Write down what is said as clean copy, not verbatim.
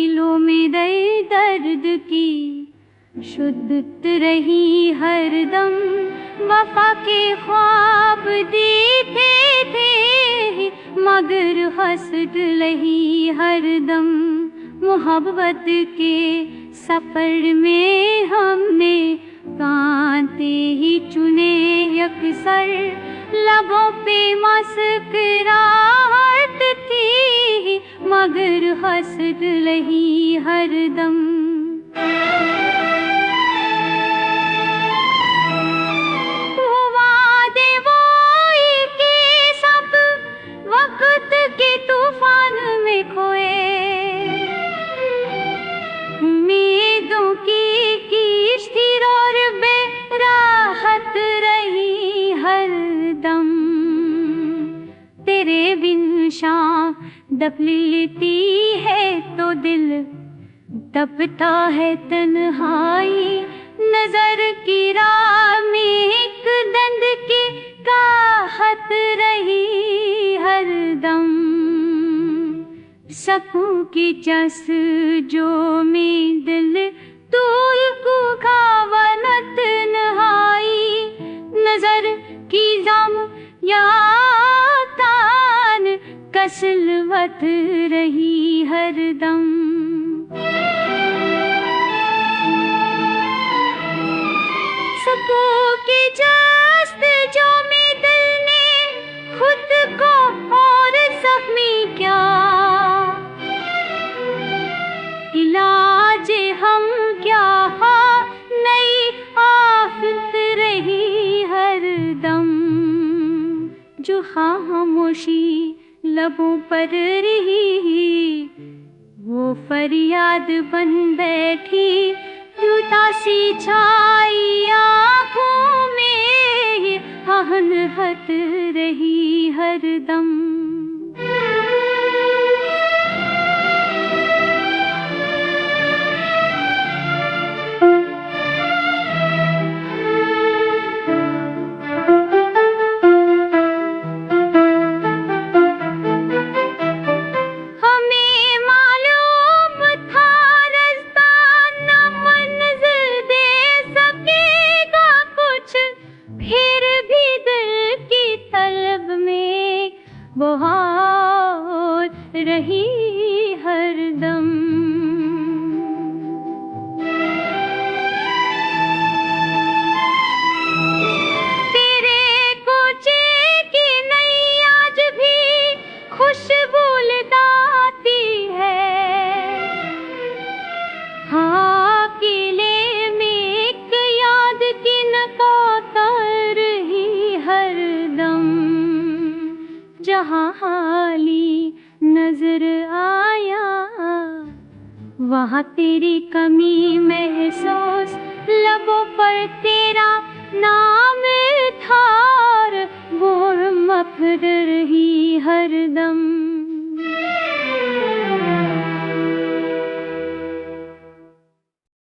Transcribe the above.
मीलों में दर्द की शुद्ध रही हरदम, वफा के ख्वाब देखे थे मगर हसद रही हरदम। मोहब्बत के सफर में हमने कांटे ही चुने यकसर, लबों पे मुस्कुराहट थी मगर हसद रही हरदम। वादे वो के सब वक्त के तूफान में खोए, उम्मीदों की किश्ती और बेराहत रही हरदम। तेरे बिन शाम दबती है तो दिल दबता है तन्हाई, नजर की राह में एक दंड की काहत रही हरदम। सपनों की जस जो में दिल तूल को खावनत नहाई, नजर की जम या तान कसलवत रही हरदम। सपनों की जस्त जो में दिल ने खुद को और जख्मी क्या, इलाज हम क्या नई आफत रही हरदम। जो खामोशी लबों पर रही वो फरियाद बन बैठी, उदासी छाई आँखों में आहनहत रही हरदम। बहुत रही हरदम। तेरे कोचे की नई आज भी खुशबू लुटाती है, हाँ किले में एक याद की नकातर रही हरदम। जहाँ हाली नजर आया वहाँ तेरी कमी महसूस, लबों पर तेरा